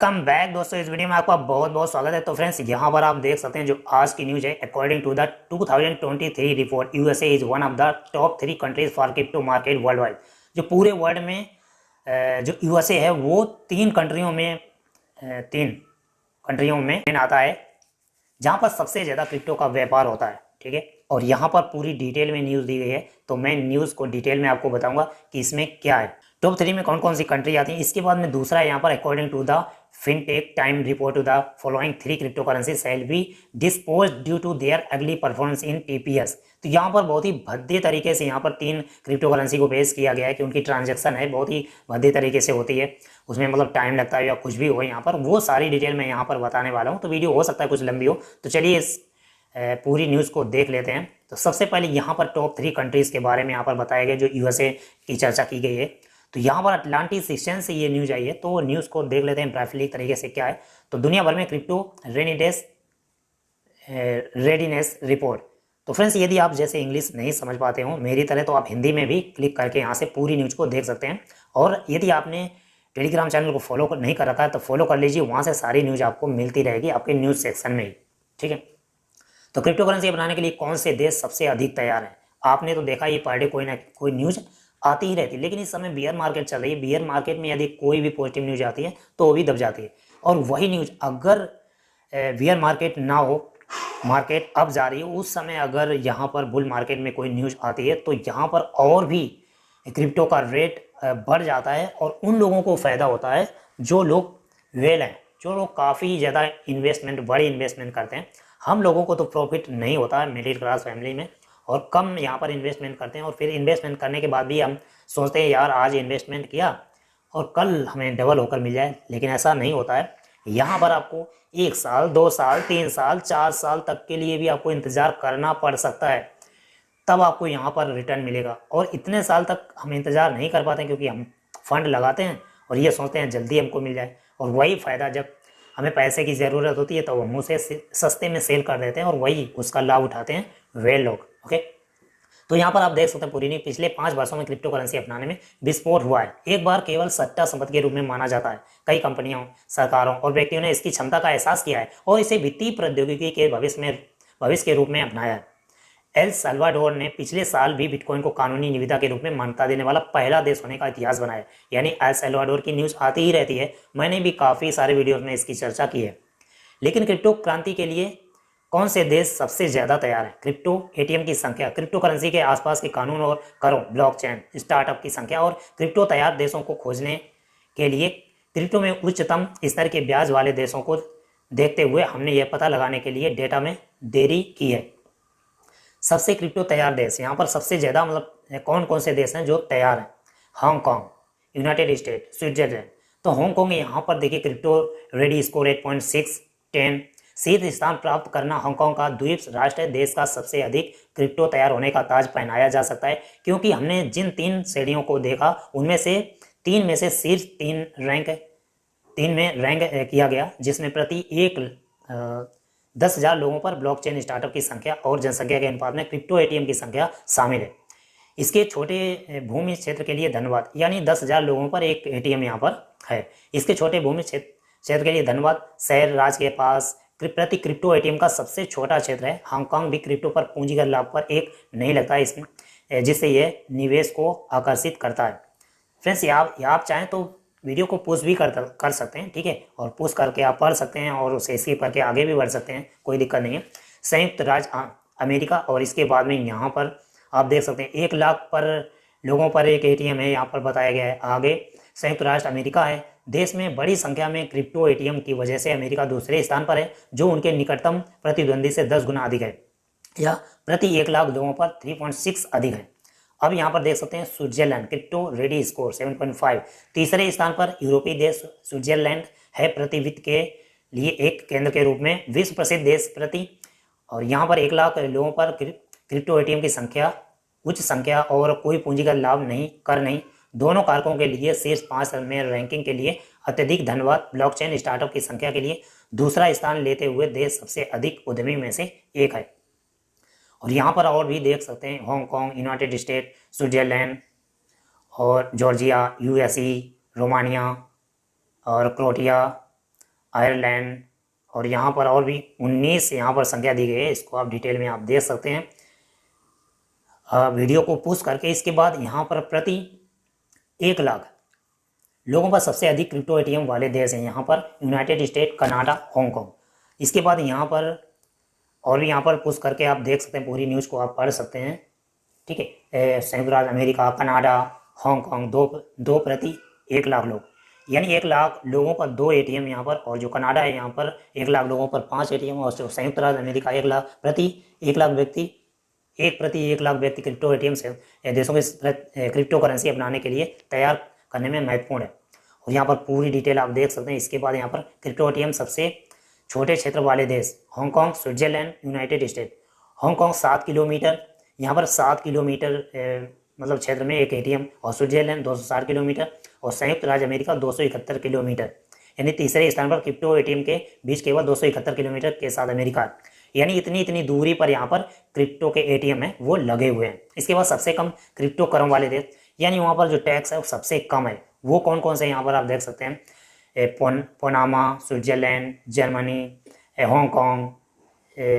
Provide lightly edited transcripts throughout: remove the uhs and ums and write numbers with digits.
Come back दोस्तों, इस video में आपका बहुत बहुत स्वागत है। तो फ्रेंड्स, यहाँ पर आप देख सकते हैं जो आज की न्यूज है। According to the 2023 report, USA is one of the top 3 countries for crypto market worldwide. जो पूरे वर्ल्ड में जो यूएसए है वो तीन कंट्रियों में आता है जहाँ पर सबसे ज़्यादा क्रिप्टो का व्यापार होता है। ठीक है, और यहाँ पर पूरी डिटेल में न्यूज़ दी गई है, तो मैं न्यूज़ को डिटेल में आपको बताऊंगा कि इसमें क्या है, टॉप 3 में कौन कौन सी कंट्री आती है। इसके बाद में दूसरा यहाँ पर according to the fintech time report to the following 3 cryptocurrency shall be dispose due to their ugly performance in TPS. तो यहाँ पर बहुत ही भद्दे तरीके से यहाँ पर 3 क्रिप्टो करेंसी को पेश किया गया है कि उनकी ट्रांजेक्शन है बहुत ही भद्दे तरीके से होती है, उसमें मतलब टाइम लगता है या कुछ भी हो। यहाँ पर वो सारी डिटेल मैं यहाँ पर बताने वाला हूँ, तो वीडियो हो सकता है कुछ लंबी हो। तो चलिए इस पूरी न्यूज़ को देख लेते हैं। तो सबसे पहले यहाँ पर टॉप 3 कंट्रीज़ के बारे में यहाँ पर बताया गया जो यूएसए की चर्चा की गई है। तो यहाँ पर अटलांटिक सिस्टम से ये न्यूज़ आई है, तो न्यूज़ को देख लेते हैं ब्रीफली तरीके से क्या है। तो दुनिया भर में क्रिप्टो रेडीनेस रिपोर्ट। तो फ्रेंड्स, यदि आप जैसे इंग्लिश नहीं समझ पाते हो मेरी तरह, तो आप हिंदी में भी क्लिक करके यहाँ से पूरी न्यूज़ को देख सकते हैं। और यदि आपने टेलीग्राम चैनल को फॉलो नहीं कर रखा है तो फॉलो कर लीजिए, वहाँ से सारी न्यूज़ आपको मिलती रहेगी आपके न्यूज़ सेक्शन में ही। ठीक है, तो क्रिप्टो करेंसी बनाने के लिए कौन से देश सबसे अधिक तैयार हैं? आपने तो देखा ये पर डे कोई ना कोई न्यूज़ आती ही रहती है, लेकिन इस समय बियर मार्केट चल रही है। बियर मार्केट में यदि कोई भी पॉजिटिव न्यूज़ आती है तो वो भी दब जाती है, और वही न्यूज़ अगर बियर मार्केट ना हो, मार्केट अब जा रही है, उस समय अगर यहाँ पर बुल मार्केट में कोई न्यूज़ आती है तो यहाँ पर और भी क्रिप्टो का रेट बढ़ जाता है, और उन लोगों को फ़ायदा होता है जो लोग वेल हैं, जो लोग काफ़ी ज़्यादा इन्वेस्टमेंट, बड़ी इन्वेस्टमेंट करते हैं। हम लोगों को तो प्रॉफिट नहीं होता है मिडिल क्लास फैमिली में, और कम यहाँ पर इन्वेस्टमेंट करते हैं, और फिर इन्वेस्टमेंट करने के बाद भी हम सोचते हैं यार आज इन्वेस्टमेंट किया और कल हमें डबल होकर मिल जाए, लेकिन ऐसा नहीं होता है। यहाँ पर आपको 1 साल, 2 साल, 3 साल, 4 साल तक के लिए भी आपको इंतज़ार करना पड़ सकता है, तब आपको यहाँ पर रिटर्न मिलेगा। और इतने साल तक हम इंतज़ार नहीं कर पाते क्योंकि हम फंड लगाते हैं और ये सोचते हैं जल्दी हमको मिल जाए, और वही फ़ायदा जब हमें पैसे की ज़रूरत होती है तो हम उसे सस्ते में सेल कर देते हैं, और वही उसका लाभ उठाते हैं वे लोग। ओके, तो यहाँ पर आप देख सकते हैं पूरी नहीं, पिछले 5 वर्षों में क्रिप्टो करेंसी अपनाने में विस्फोट हुआ है। एक बार केवल सट्टा संपत्ति के रूप में माना जाता है। कई कंपनियों, सरकारों और व्यक्तियों ने इसकी क्षमता का एहसास किया है और इसे वित्तीय प्रौद्योगिकी के भविष्य के रूप में अपनाया है। एल साल्वाडोर ने पिछले साल भी बिटकॉइन को कानूनी निविदा के रूप में मान्यता देने वाला पहला देश होने का इतिहास बनाया। यानी एल साल्वाडोर की न्यूज़ आती ही रहती है, मैंने भी काफ़ी सारे वीडियोस में इसकी चर्चा की है। लेकिन क्रिप्टो क्रांति के लिए कौन से देश सबसे ज़्यादा तैयार है? क्रिप्टो एटीएम की संख्या, क्रिप्टो करेंसी के आसपास के कानून और करों, ब्लॉकचेन स्टार्टअप की संख्या और क्रिप्टो तैयार देशों को खोजने के लिए क्रिप्टो में उच्चतम स्तर के ब्याज वाले देशों को देखते हुए हमने यह पता लगाने के लिए डेटा में देरी की है। सबसे क्रिप्टो तैयार देश, यहाँ पर सबसे ज़्यादा मतलब कौन कौन से देश हैं जो तैयार हैं? Hong Kong, United state, Switzerland. तो हांगकांग यहाँ पर देखिए क्रिप्टो रेडी स्कोर 8.610, शीर्ष स्थान प्राप्त करना हांगकांग का द्वीप राष्ट्र देश का सबसे अधिक क्रिप्टो तैयार होने का ताज पहनाया जा सकता है, क्योंकि हमने जिन 3 श्रेणियों को देखा उनमें से 3 में से शीर्ष 3 में रैंक किया गया, जिसमें प्रति एक 10,000 लोगों पर ब्लॉकचेन स्टार्टअप की संख्या और जनसंख्या के अनुपात में क्रिप्टो एटीएम की संख्या शामिल है। इसके छोटे भूमि क्षेत्र के लिए धन्यवाद, यानी 10,000 लोगों पर एक एटीएम यहाँ पर है। इसके छोटे भूमि क्षेत्र के लिए धन्यवाद। शहर राज्य के पास प्रति क्रिप्टो एटीएम का सबसे छोटा क्षेत्र है। हांगकांग भी क्रिप्टो पर पूंजीगत लाभ पर एक नहीं लगता है इसमें, जिससे यह निवेश को आकर्षित करता है। फ्रेंड्स, आप चाहें तो वीडियो को पोस्ट भी कर सकते हैं, ठीक है, और पोस्ट करके आप पढ़ सकते हैं और उसे स्किप करके आगे भी बढ़ सकते हैं, कोई दिक्कत नहीं है। संयुक्त राज्य अमेरिका, और इसके बाद में यहाँ पर आप देख सकते हैं 1 लाख पर लोगों पर एक एटीएम है, यहाँ पर बताया गया है। आगे संयुक्त राष्ट्र अमेरिका है। देश में बड़ी संख्या में क्रिप्टो एटीएम की वजह से अमेरिका दूसरे स्थान पर है, जो उनके निकटतम प्रतिद्वंदी से 10 गुना अधिक है, या प्रति 1 लाख लोगों पर 3.6 अधिक है। अब यहाँ पर देख सकते हैं स्विट्जरलैंड, क्रिप्टो रेडी स्कोर 7.5। तीसरे स्थान पर यूरोपीय देश स्विट्जरलैंड है, प्रति वित्त के लिए एक केंद्र के रूप में विश्व प्रसिद्ध देश प्रति, और यहाँ पर 1 लाख लोगों पर क्रिप्टो एटीएम की संख्या, उच्च संख्या और कोई पूंजीगत लाभ नहीं, दोनों कारकों के लिए शीर्ष 5 में रैंकिंग के लिए अत्यधिक धन्यवाद। ब्लॉकचेन स्टार्टअप की संख्या के लिए दूसरा स्थान लेते हुए देश सबसे अधिक उद्यमी में से एक है। और यहाँ पर और भी देख सकते हैं हांगकांग, यूनाइटेड स्टेट, स्विट्जरलैंड और जॉर्जिया, यूएसए, रोमानिया और क्रोएशिया, आयरलैंड, और यहाँ पर और भी 19 यहाँ पर संख्या दी गई है। इसको आप डिटेल में आप देख सकते हैं वीडियो को पुश करके। इसके बाद यहाँ पर प्रति 1 लाख लोगों पर सबसे अधिक क्रिप्टो एटीएम वाले देश हैं यहाँ पर यूनाइटेड स्टेट, कनाडा, हांगकांग। इसके बाद यहाँ पर और भी यहाँ पर पुश करके आप देख सकते हैं, पूरी न्यूज़ को आप पढ़ सकते हैं। ठीक है, संयुक्त राज्य अमेरिका, कनाडा, हांगकांग, दो प्रति 1 लाख लोग, यानी 1 लाख लोगों पर 2 एटीएम यहाँ पर, और जो कनाडा है यहाँ पर 1 लाख लोगों पर 5 एटीएम, और जो संयुक्त राज्य अमेरिका 1 लाख प्रति 1 लाख व्यक्ति, 1 प्रति 1 लाख व्यक्ति क्रिप्टो एटीएम से देशों के क्रिप्टो करेंसी अपनाने के लिए तैयार करने में महत्वपूर्ण है। और यहाँ पर पूरी डिटेल आप देख सकते हैं। इसके बाद यहाँ पर क्रिप्टो एटीएम सबसे छोटे क्षेत्र वाले देश Hong Kong, Switzerland, United state. Hong Kong 7 kilometre, यहाँ पर 7 किलोमीटर मतलब क्षेत्र में एक एटीएम, और स्विट्जरलैंड 260 किलोमीटर, और संयुक्त राज्य अमेरिका 271 किलोमीटर, यानी तीसरे स्थान पर क्रिप्टो एटीएम के बीच केवल 271 किलोमीटर के साथ अमेरिका, यानी इतनी दूरी पर यहाँ पर क्रिप्टो के एटीएम है वो लगे हुए हैं। इसके बाद सबसे कम क्रिप्टो करों वाले देश, यानी वहाँ पर जो टैक्स है वो सबसे कम है, वो कौन कौन से यहाँ पर आप देख सकते हैं। Panama, Switzerland, Germany, Hong Kong,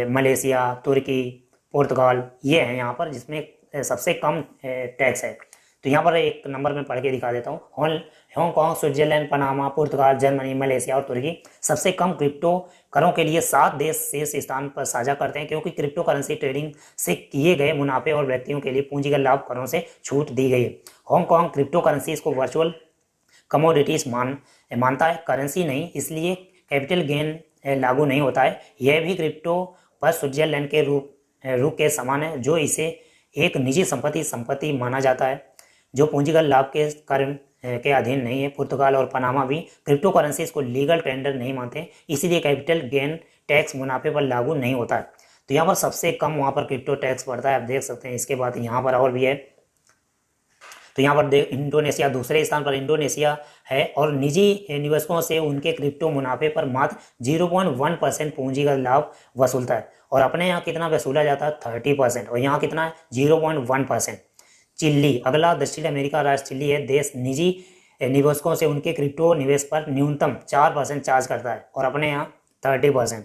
Malaysia, तुर्की, पुर्तगाल, ये है यहाँ पर जिसमें सबसे कम टैक्स है। तो यहाँ पर एक नंबर में पढ़ के दिखा देता हूँ। हांगकांग, स्विट्जरलैंड, पनामा, पुर्तगाल, जर्मनी, मलेशिया और तुर्की सबसे कम क्रिप्टो करों के लिए 7 देश शीर्ष स्थान पर साझा करते हैं, क्योंकि क्रिप्टो करेंसी ट्रेडिंग से किए गए मुनाफे और व्यक्तियों के लिए पूंजीगत लाभ करों से छूट दी गई है। हांगकांग क्रिप्टो करेंसीज को वर्चुअल कमोडिटीज मानता है, करेंसी नहीं, इसलिए कैपिटल गेन लागू नहीं होता है। यह भी क्रिप्टो पर स्विट्जरलैंड के रूप के समान है, जो इसे एक निजी संपत्ति माना जाता है, जो पूंजीगत लाभ के कार्य के अधीन नहीं है। पुर्तगाल और पनामा भी क्रिप्टो करेंसीज को लीगल टेंडर नहीं मानते, इसीलिए कैपिटल गेन टैक्स मुनाफे पर लागू नहीं होता है। तो यहाँ पर सबसे कम वहाँ पर क्रिप्टो टैक्स पड़ता है, आप देख सकते हैं। इसके बाद यहाँ पर और भी है, तो यहाँ पर इंडोनेशिया दूसरे स्थान पर इंडोनेशिया है, और निजी निवेशकों से उनके क्रिप्टो मुनाफे पर मात्र 0.1% पूंजीगत लाभ वसूलता है, और अपने यहाँ कितना वसूला जाता है 30%, और यहाँ कितना है 0.1%। चिली अगला दक्षिण अमेरिका राष्ट्र चिली है, देश निजी निवेशकों से उनके क्रिप्टो निवेश पर न्यूनतम 4% चार्ज करता है, और अपने यहाँ 30%।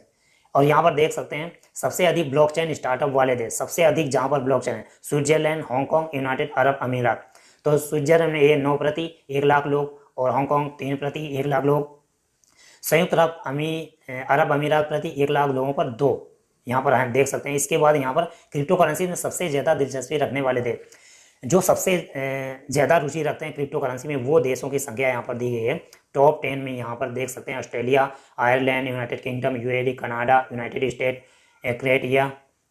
और यहाँ पर देख सकते हैं सबसे अधिक ब्लॉकचेन स्टार्टअप वाले देश, सबसे अधिक जहाँ पर ब्लॉकचेन है स्विट्जरलैंड, हांगकांग, यूनाइटेड अरब अमीरात। तो स्विट्जरलैंड में ये 9 प्रति 1 लाख लोग, और हांगकांग 3 प्रति 1 लाख लोग, संयुक्त अरब अमीरात प्रति 1 लाख लोगों पर 2 यहाँ पर हम देख सकते हैं। इसके बाद यहाँ पर क्रिप्टो करेंसी में सबसे ज़्यादा दिलचस्पी रखने वाले देश, जो सबसे ज़्यादा रुचि रखते हैं क्रिप्टो करेंसी में, वो देशों की संख्या यहाँ पर दी गई है। टॉप 10 में यहाँ पर देख सकते हैं Australia, Ireland, United Kingdom, UAE, Canada, United State, Croatia,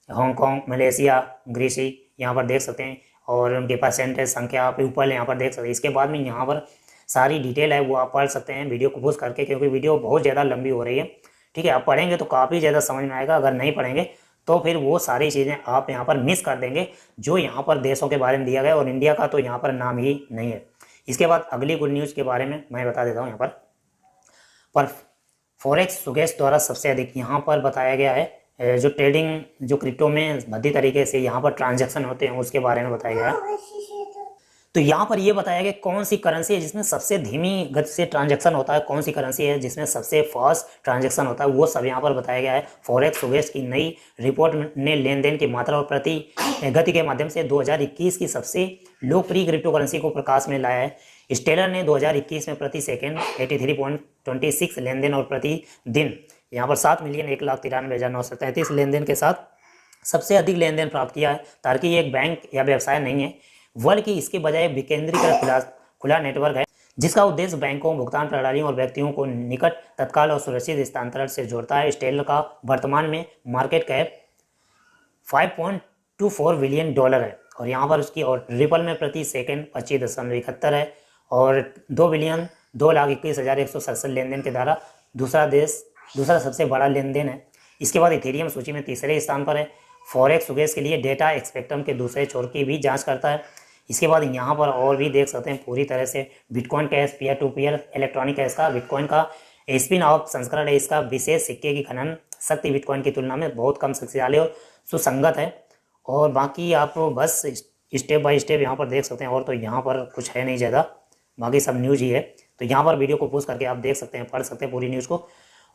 Hong Kong, Malaysia, Greece, यहाँ पर देख सकते हैं, और उनके परसेंटेज संख्या पीपल यहाँ पर देख सकते हैं। इसके बाद में यहाँ पर सारी डिटेल है वो आप पढ़ सकते हैं वीडियो को पॉज करके, क्योंकि वीडियो बहुत ज़्यादा लंबी हो रही है। ठीक है, आप पढ़ेंगे तो काफ़ी ज़्यादा समझ में आएगा, अगर नहीं पढ़ेंगे तो फिर वो सारी चीज़ें आप यहाँ पर मिस कर देंगे जो यहाँ पर देशों के बारे में दिया गया, और इंडिया का तो यहाँ पर नाम ही नहीं है। इसके बाद अगली गुड न्यूज़ के बारे में मैं बता देता हूँ। यहाँ पर फॉरेक्स सुगेश द्वारा सबसे अधिक यहाँ पर बताया गया है, जो ट्रेडिंग जो क्रिप्टो में भद्दी तरीके से यहाँ पर ट्रांजैक्शन होते हैं उसके बारे में बताया गया है। तो यहाँ पर ये बताया गया कौन सी करेंसी है जिसमें सबसे धीमी गति से ट्रांजैक्शन होता है, कौन सी करेंसी है जिसमें सबसे फास्ट ट्रांजैक्शन होता है, वो सब यहाँ पर बताया गया है। फॉरेक्स सुगेश की नई रिपोर्ट ने लेन देन की मात्रा और प्रति गति के माध्यम से 2021 की सबसे लोकप्रिय क्रिप्टो करेंसी को प्रकाश में लाया है। स्टेलर ने 2021 में प्रति सेकेंड 83.26 लेन देन और प्रति दिन यहाँ पर 7,1,93,933 लेन देन के साथ सबसे अधिक लेन देन प्राप्त किया है। ताकि ये एक बैंक या व्यवसाय नहीं है, बल्कि इसके बजाय विकेंद्रीकृत खुला नेटवर्क है, जिसका उद्देश्य बैंकों, भुगतान प्रणालियों और व्यक्तियों को निकट, तत्काल और सुरक्षित स्थानांतरण से जोड़ता है। स्टेलर का वर्तमान में मार्केट कैप $5.24 बिलियन है, और यहाँ पर उसकी और रिपल में प्रति सेकंड 25.71 है, और 2,21,167 लेन देन के द्वारा दूसरा सबसे बड़ा लेन देन है। इसके बाद इथेरियम सूची में तीसरे स्थान पर है। फॉरेक्स सुगेश के लिए डेटा स्पेक्ट्रम के दूसरे छोर की भी जांच करता है। इसके बाद यहाँ पर और भी देख सकते हैं पूरी तरह से bitcoin cash, peer to peer electronic cash का बिटकॉइन का स्पिन ऑफ संस्करण है। इसका विशेष सिक्के की खनन शक्ति बिटकॉइन की तुलना में बहुत कम शक्तिशाली और सुसंगत है। और बाकी आप बस स्टेप बाय स्टेप यहाँ पर देख सकते हैं, और तो यहाँ पर कुछ है नहीं ज़्यादा, बाकी सब न्यूज़ ही है। तो यहाँ पर वीडियो को पोस्ट करके आप देख सकते हैं, पढ़ सकते हैं पूरी न्यूज़ को।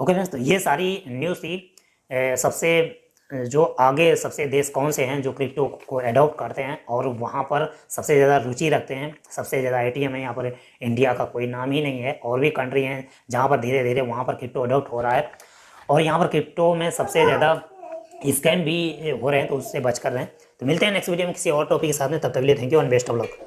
ओके फ्रेंड्स, तो ये सारी न्यूज़ थी। सबसे जो आगे सबसे देश कौन से हैं जो क्रिप्टो को एडॉप्ट करते हैं और वहाँ पर सबसे ज़्यादा रुचि रखते हैं, सबसे ज़्यादा एटीएम है यहाँ पर। इंडिया का कोई नाम ही नहीं है, और भी कंट्री हैं जहाँ पर धीरे धीरे वहाँ पर क्रिप्टो एडॉप्ट हो रहा है। और यहाँ पर क्रिप्टो में सबसे ज़्यादा स्कैम भी हो रहे हैं, तो उससे बच कर रहें। तो मिलते हैं नेक्स्ट वीडियो में किसी और टॉपिक के साथ में, तब तक के लिए thank you and best of luck.